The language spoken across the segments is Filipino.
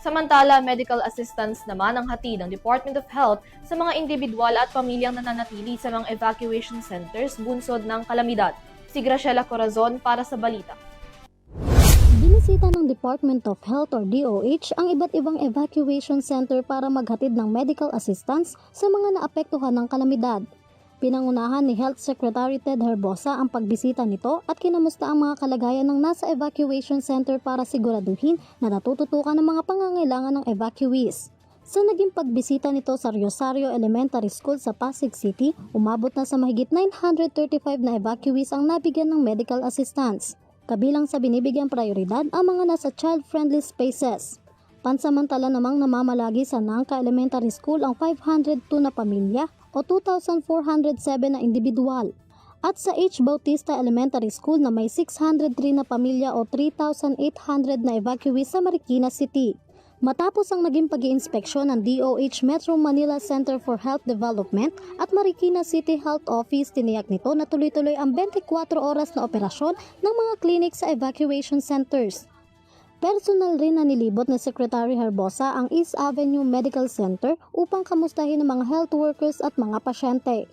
Samantala, medical assistance naman ang hatid ng Department of Health sa mga individual at pamilyang nananatili sa mga evacuation centers bunsod ng kalamidad. Si Graciela Corazon para sa balita. Binisita ng Department of Health or DOH ang iba't ibang evacuation center para maghatid ng medical assistance sa mga naapektuhan ng kalamidad. Pinangunahan ni Health Secretary Ted Herbosa ang pagbisita nito at kinamusta ang mga kalagayan ng nasa evacuation center para siguraduhin na natututukan ang mga pangangailangan ng evacuees. Sa naging pagbisita nito sa Rosario Elementary School sa Pasig City, umabot na sa mahigit 935 na evacuees ang nabigyan ng medical assistance. Kabilang sa binibigyang prioridad ang mga nasa child-friendly spaces. Pansamantala namang namamalagi sa Nangka Elementary School ang 502 na pamilya o 2,407 na individual. At sa H. Bautista Elementary School na may 603 na pamilya o 3,800 na evacuees sa Marikina City. Matapos ang naging pag-iinspeksyon ng DOH Metro Manila Center for Health Development at Marikina City Health Office, tiniyak nito na tuloy-tuloy ang 24 oras na operasyon ng mga clinic sa evacuation centers. Personal rin na nilibot ni Secretary Herbosa ang East Avenue Medical Center upang kamustahin ang mga health workers at mga pasyente.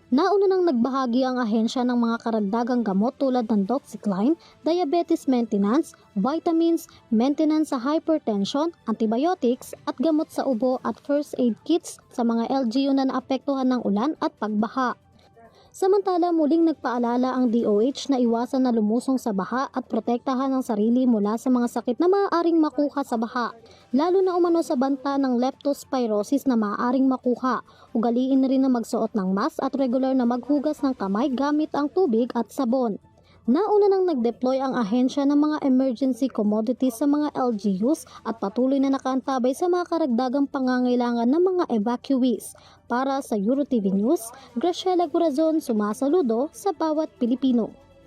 Nauna nang nagbahagi ang ahensya ng mga karagdagang gamot tulad ng doxycycline, diabetes maintenance, vitamins, maintenance sa hypertension, antibiotics at gamot sa ubo at first aid kits sa mga LGU na naapektuhan ng ulan at pagbaha. Samantala, muling nagpaalala ang DOH na iwasan na lumusong sa baha at protektahan ang sarili mula sa mga sakit na maaaring makuha sa baha, lalo na umano sa banta ng leptospirosis na maaaring makuha. Ugaliin rin na magsuot ng mask at regular na maghugas ng kamay gamit ang tubig at sabon. Nauna nang nag-deploy ang ahensya ng mga emergency commodities sa mga LGUs at patuloy na nakaantabay sa mga karagdagang pangangailangan ng mga evacuees. Para sa EuroTV News, Graciela Corazon, sumasaludo sa bawat Pilipino.